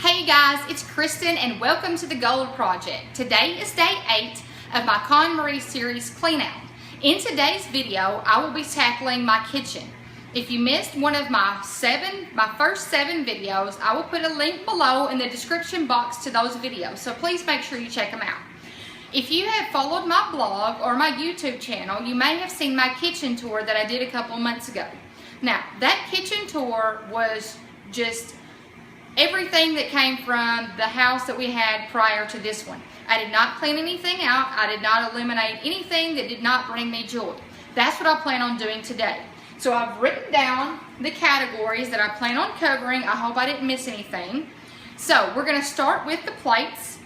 Hey guys, it's Kristen and welcome to the Gold Project. Today is day 8 of my Konmari series clean out. In today's video, I will be tackling my kitchen. If you missed one of my first 7 videos, I will put a link below in the description box to those videos, so please make sure you check them out. If you have followed my blog or my YouTube channel, you may have seen my kitchen tour that I did a couple of months ago. Now, that kitchen tour was just everything that came from the house that we had prior to this one. I did not clean anything out. I did not eliminate anything that did not bring me joy. That's what I plan on doing today. So I've written down the categories that I plan on covering. I hope I didn't miss anything. So we're going to start with the plates,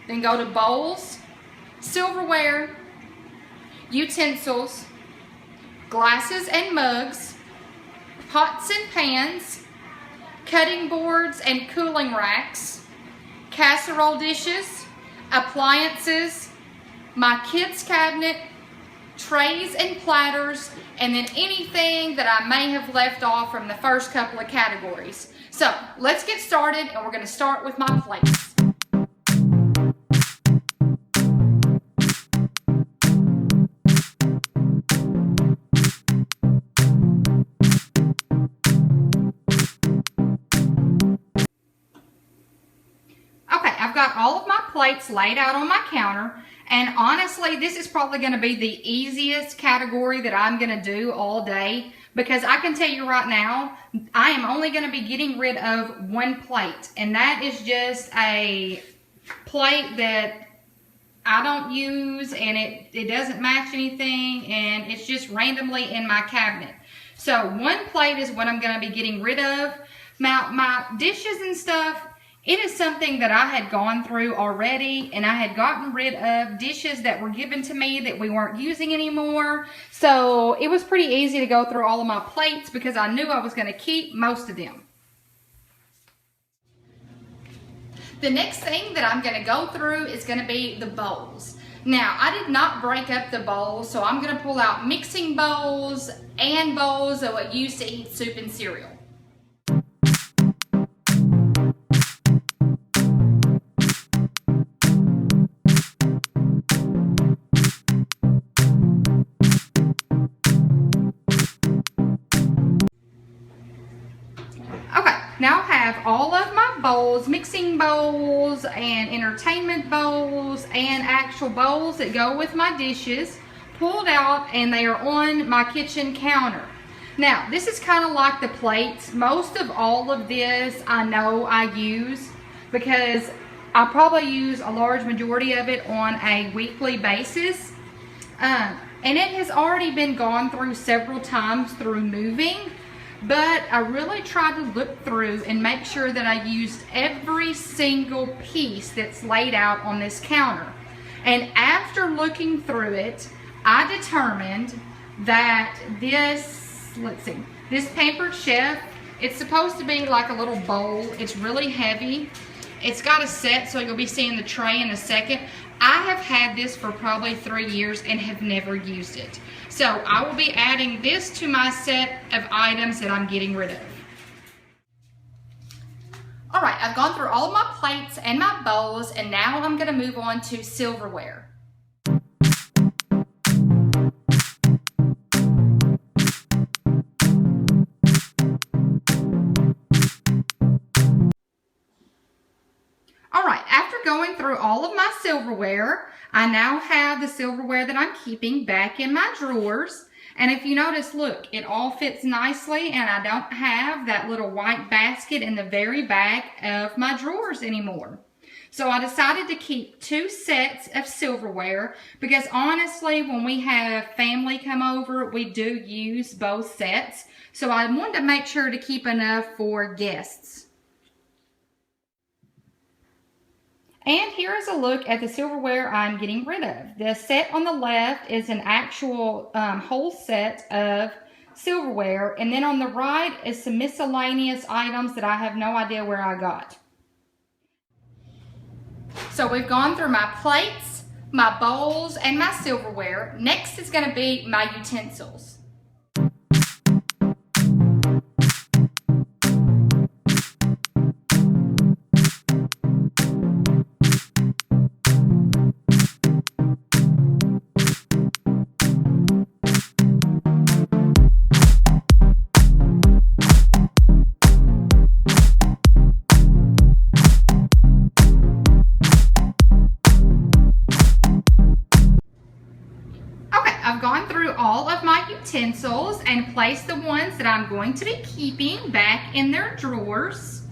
then go to bowls, silverware, utensils, glasses and mugs, pots and pans, cutting boards and cooling racks, casserole dishes, appliances, my kids' cabinet, trays and platters, and then anything that I may have left off from the first couple of categories. So let's get started, and we're going to start with my plates. I've got all of my plates laid out on my counter, and honestly, this is probably going to be the easiest category that I'm going to do all day, because I can tell you right now, I am only going to be getting rid of one plate, and that is just a plate that I don't use, and it doesn't match anything, and it's just randomly in my cabinet. So one plate is what I'm going to be getting rid of. Now, my dishes and stuff, it is something that I had gone through already, and I had gotten rid of dishes that were given to me that we weren't using anymore. So it was pretty easy to go through all of my plates because I knew I was going to keep most of them. The next thing that I'm going to go through is going to be the bowls. Now, I did not break up the bowls, so I'm going to pull out mixing bowls and bowls that I used to eat soup and cereal. Now I have all of my bowls, mixing bowls and entertainment bowls and actual bowls that go with my dishes pulled out, and they are on my kitchen counter. Now, this is kind of like the plates. Most of all of this I know I use because I probably use a large majority of it on a weekly basis. And it has already been gone through several times through moving. But I really tried to look through and make sure that I used every single piece that's laid out on this counter. And after looking through it, I determined that this Pampered Chef, it's supposed to be like a little bowl. It's really heavy. It's got a set, so you'll be seeing the tray in a second. I have had this for probably 3 years and have never used it. So I will be adding this to my set of items that I'm getting rid of. All right, I've gone through all of my plates and my bowls, and now I'm going to move on to silverware. All right, after going through all of my silverware, I now have the silverware that I'm keeping back in my drawers. And if you notice, look, it all fits nicely, and I don't have that little white basket in the very back of my drawers anymore. So I decided to keep 2 sets of silverware because honestly, when we have family come over, we do use both sets. So I wanted to make sure to keep enough for guests. And here is a look at the silverware I'm getting rid of. The set on the left is an actual whole set of silverware, and then on the right is some miscellaneous items that I have no idea where I got. So we've gone through my plates, my bowls, and my silverware. Next is going to be my utensils. utensils and place the ones that I'm going to be keeping back in their drawers.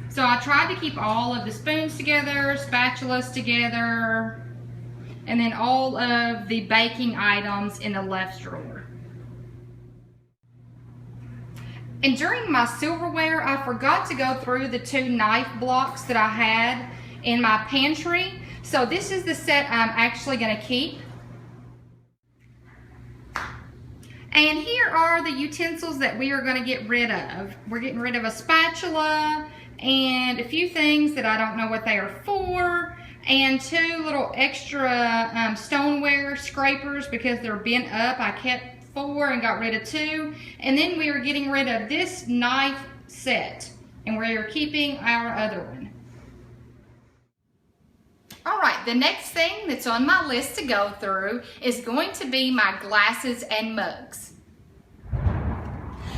So I tried to keep all of the spoons together, spatulas together, and then all of the baking items in the left drawer. And during my silverware, I forgot to go through the 2 knife blocks that I had in my pantry. So this is the set I'm actually going to keep. And here are the utensils that we are going to get rid of. We're getting rid of a spatula and a few things that I don't know what they are for, and 2 little extra stoneware scrapers because they're bent up. I kept 4 and got rid of 2. And then we are getting rid of this knife set, and we are keeping our other one. All right, the next thing that's on my list to go through is going to be my glasses and mugs.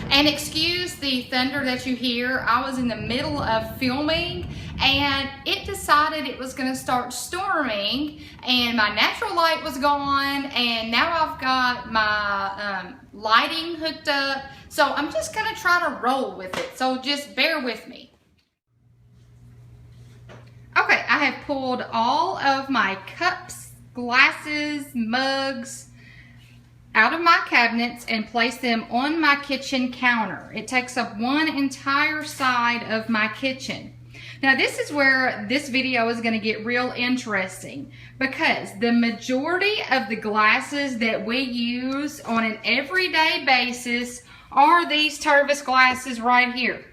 And excuse the thunder that you hear. I was in the middle of filming and it decided it was going to start storming, and my natural light was gone, and now I've got my lighting hooked up. So I'm just going to try to roll with it. So just bear with me. Okay, I have pulled all of my cups, glasses, mugs out of my cabinets and placed them on my kitchen counter. It takes up one entire side of my kitchen. Now this is where this video is going to get real interesting, because the majority of the glasses that we use on an everyday basis are these Tervis glasses right here.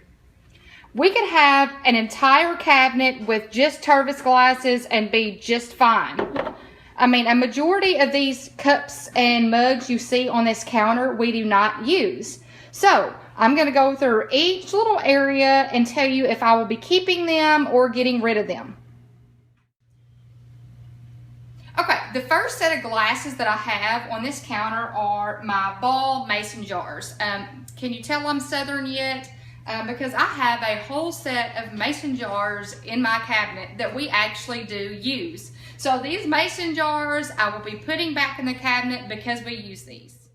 We could have an entire cabinet with just Tervis glasses and be just fine. I mean, a majority of these cups and mugs you see on this counter, we do not use. So I'm going to go through each little area and tell you if I will be keeping them or getting rid of them. Okay, the first set of glasses that I have on this counter are my ball mason jars. Can you tell I'm Southern yet? Because I have a whole set of mason jars in my cabinet that we actually do use. So these mason jars I will be putting back in the cabinet because we use these.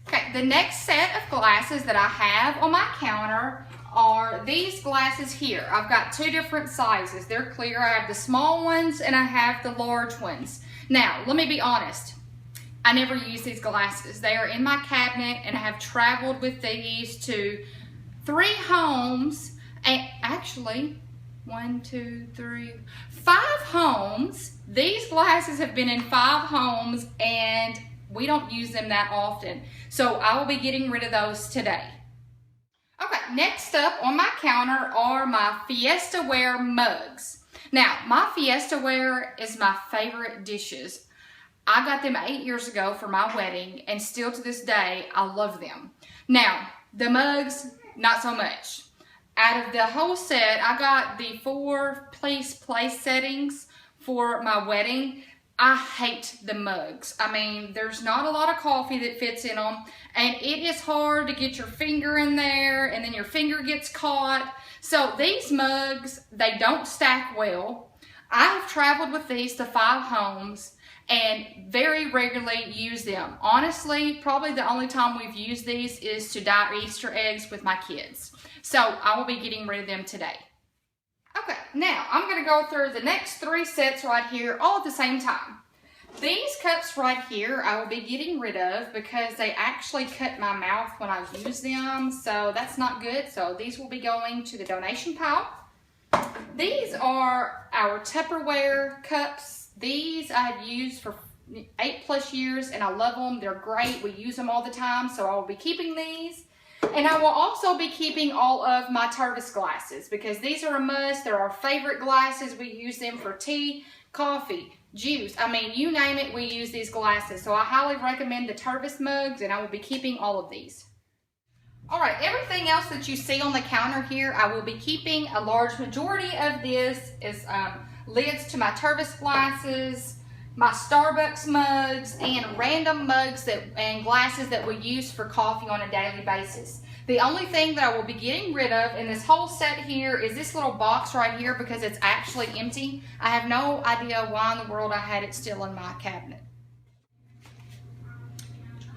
Okay, the next set of glasses that I have on my counter are these glasses here. I've got 2 different sizes. They're clear. I have the small ones and I have the large ones. Now, let me be honest. I never use these glasses. They are in my cabinet, and I have traveled with these to 3 homes, and actually 1, 2, 3, 5 homes. These glasses have been in 5 homes and we don't use them that often. So I will be getting rid of those today. Okay, next up on my counter are my Fiesta ware mugs. Now, my Fiesta ware is my favorite dishes. I got them 8 years ago for my wedding, and still to this day, I love them. Now, the mugs, not so much. Out of the whole set, I got the 4 place settings for my wedding. I hate the mugs. I mean, there's not a lot of coffee that fits in them, and it is hard to get your finger in there, and then your finger gets caught. So these mugs, they don't stack well. I have traveled with these to 5 homes and very regularly use them. Honestly, probably the only time we've used these is to dye Easter eggs with my kids. So I will be getting rid of them today. Okay, now I'm going to go through the next 3 sets right here all at the same time. These cups right here I will be getting rid of because they actually cut my mouth when I use them, so that's not good. So these will be going to the donation pile. These are our Tupperware cups. These I have used for 8+ years and I love them. They're great. We use them all the time, so I will be keeping these. And I will also be keeping all of my Tervis glasses because these are a must. They're our favorite glasses. We use them for tea, coffee, juice. I mean, you name it, we use these glasses. So I highly recommend the Tervis mugs, and I will be keeping all of these. All right, everything else that you see on the counter here, I will be keeping. A large majority of this is lids to my Tervis glasses, my Starbucks mugs, and random mugs and glasses that we use for coffee on a daily basis. The only thing that I will be getting rid of in this whole set here is this little box right here because it's actually empty. I have no idea why in the world I had it still in my cabinet.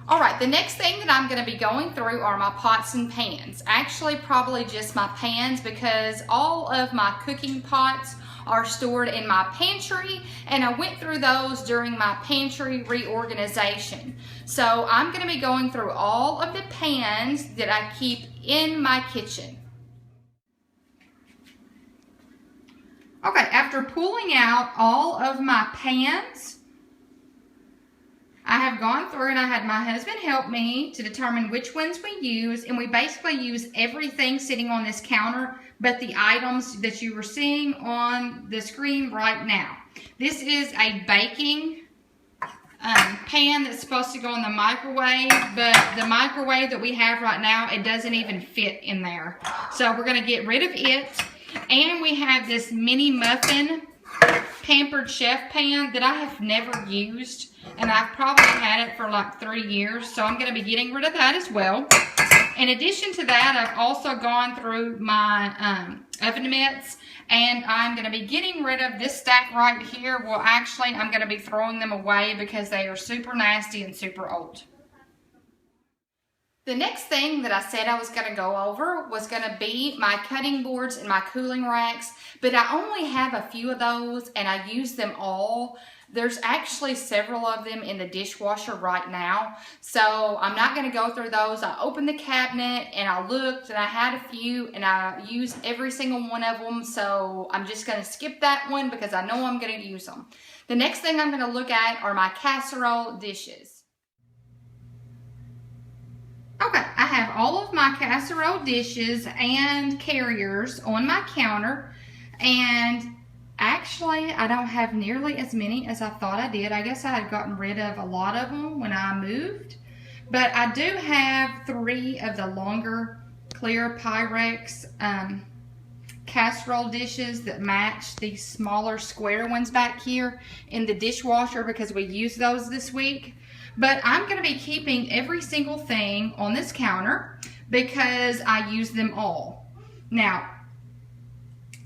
All right, the next thing that I'm going to be going through are my pots and pans. Actually, probably just my pans, because all of my cooking pots are stored in my pantry, and I went through those during my pantry reorganization. So I'm going to be going through all of the pans that I keep in my kitchen. Okay, after pulling out all of my pans, I have gone through and I had my husband help me to determine which ones we use, and we basically use everything sitting on this counter but the items that you are seeing on the screen right now. This is a baking pan that's supposed to go in the microwave, but the microwave that we have right now, it doesn't even fit in there. So we're going to get rid of it. And we have this mini muffin Pampered Chef pan that I have never used, and I've probably had it for like 3 years, so I'm going to be getting rid of that as well. In addition to that, I've also gone through my oven mitts, and I'm going to be getting rid of this stack right here. Well, actually, I'm going to be throwing them away because they are super nasty and super old. The next thing that I said I was going to go over was going to be my cutting boards and my cooling racks, but I only have a few of those and I use them all. There's actually several of them in the dishwasher right now, so I'm not going to go through those. I opened the cabinet and I looked and I had a few and I used every single one of them, so I'm just going to skip that one because I know I'm going to use them. The next thing I'm going to look at are my casserole dishes. Okay, I have all of my casserole dishes and carriers on my counter, and actually I don't have nearly as many as I thought I did. I guess I had gotten rid of a lot of them when I moved, but I do have 3 of the longer clear Pyrex casserole dishes that match these smaller square ones back here in the dishwasher because we used those this week. But I'm going to be keeping every single thing on this counter because I use them all. Now,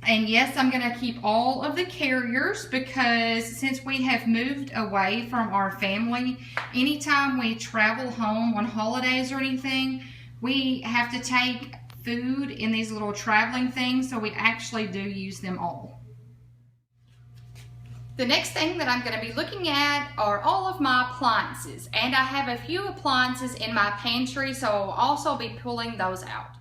and yes, I'm going to keep all of the carriers because since we have moved away from our family, anytime we travel home on holidays or anything, we have to take food in these little traveling things, so we actually do use them all. The next thing that I'm going to be looking at are all of my appliances, and I have a few appliances in my pantry, so I'll also be pulling those out.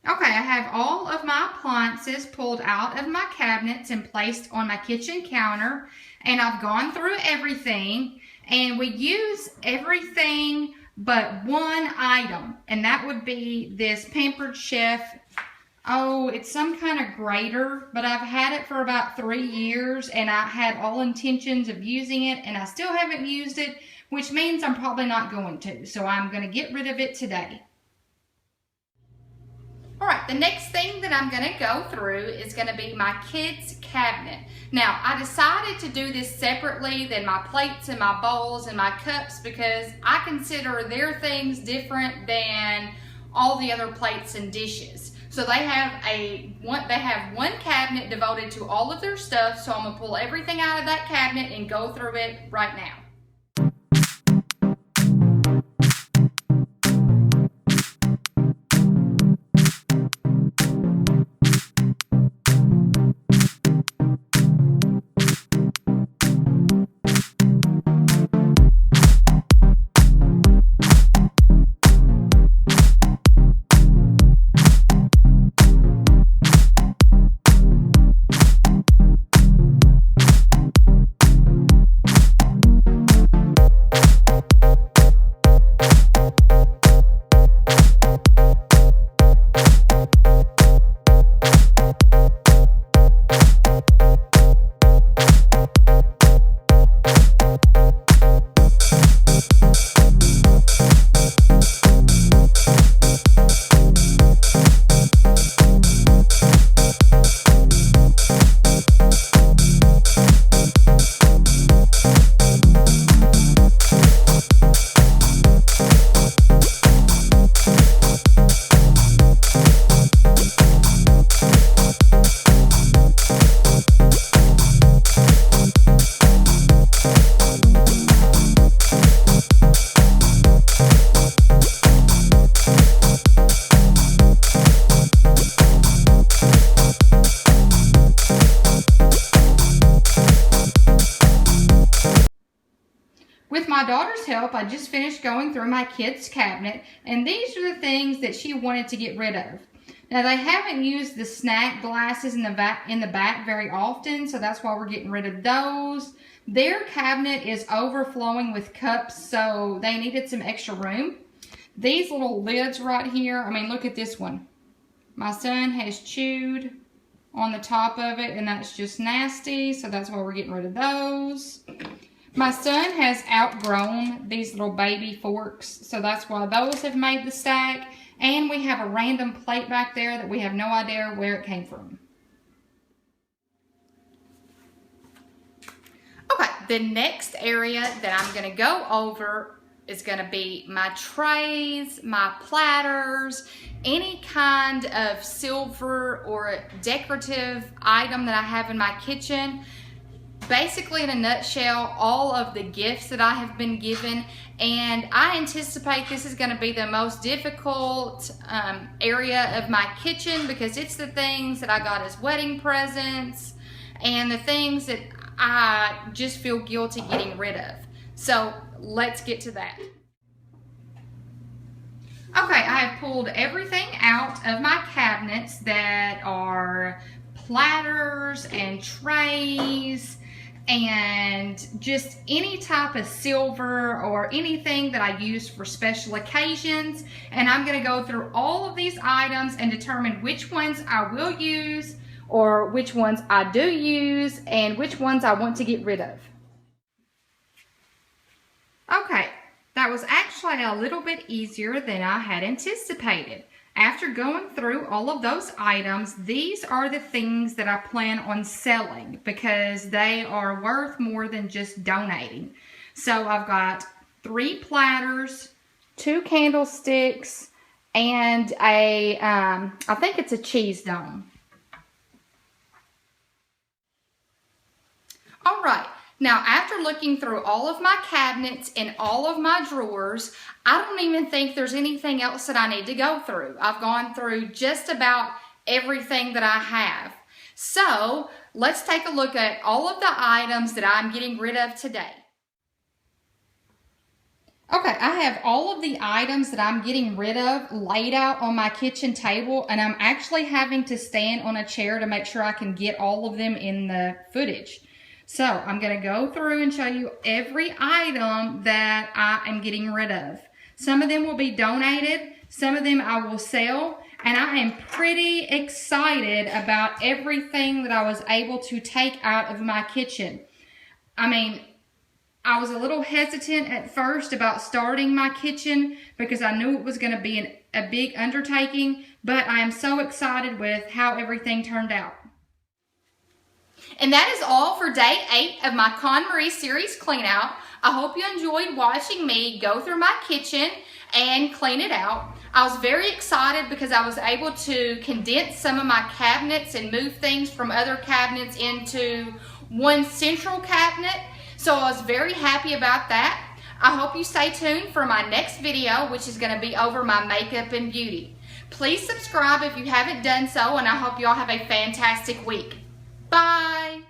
Okay, I have all of my appliances pulled out of my cabinets and placed on my kitchen counter, and I've gone through everything, and we use everything but one item, and that would be this Pampered Chef. Oh, it's some kind of grater, but I've had it for about 3 years and I had all intentions of using it and I still haven't used it, which means I'm probably not going to. So I'm going to get rid of it today. All right, the next thing that I'm going to go through is going to be my kids' cabinet. Now, I decided to do this separately than my plates and my bowls and my cups because I consider their things different than all the other plates and dishes. So they have one cabinet devoted to all of their stuff, so I'm going to pull everything out of that cabinet and go through it right now. my daughter's help, I just finished going through my kids' cabinet, and these are the things that she wanted to get rid of. Now, they haven't used the snack glasses in the back very often, so that's why we're getting rid of those. Their cabinet is overflowing with cups, so they needed some extra room. These little lids right here, I mean, look at this one. My son has chewed on the top of it, and that's just nasty, so that's why we're getting rid of those. My son has outgrown these little baby forks, so that's why those have made the stack. And we have a random plate back there that we have no idea where it came from. Okay, the next area that I'm going to go over is going to be my trays, my platters, any kind of silver or decorative item that I have in my kitchen. Basically, in a nutshell, all of the gifts that I have been given, and I anticipate this is going to be the most difficult area of my kitchen because it's the things that I got as wedding presents and the things that I just feel guilty getting rid of. So let's get to that. Okay, I have pulled everything out of my cabinets that are platters and trays and just any type of silver or anything that I use for special occasions. And I'm going to go through all of these items and determine which ones I will use or which ones I do use and which ones I want to get rid of. Okay, that was actually a little bit easier than I had anticipated. After going through all of those items, these are the things that I plan on selling because they are worth more than just donating. So I've got 3 platters, 2 candlesticks, and I think it's a cheese dome. All right. Now, after looking through all of my cabinets and all of my drawers, I don't even think there's anything else that I need to go through. I've gone through just about everything that I have. So, let's take a look at all of the items that I'm getting rid of today. Okay, I have all of the items that I'm getting rid of laid out on my kitchen table, and I'm actually having to stand on a chair to make sure I can get all of them in the footage. So I'm going to go through and show you every item that I am getting rid of. Some of them will be donated, some of them I will sell, and I am pretty excited about everything that I was able to take out of my kitchen. I mean, I was a little hesitant at first about starting my kitchen because I knew it was going to be a big undertaking, but I am so excited with how everything turned out. And that is all for day 8 of my Konmari series clean out. I hope you enjoyed watching me go through my kitchen and clean it out. I was very excited because I was able to condense some of my cabinets and move things from other cabinets into one central cabinet. So I was very happy about that. I hope you stay tuned for my next video, which is going to be over my makeup and beauty. Please subscribe if you haven't done so, and I hope you all have a fantastic week. Bye.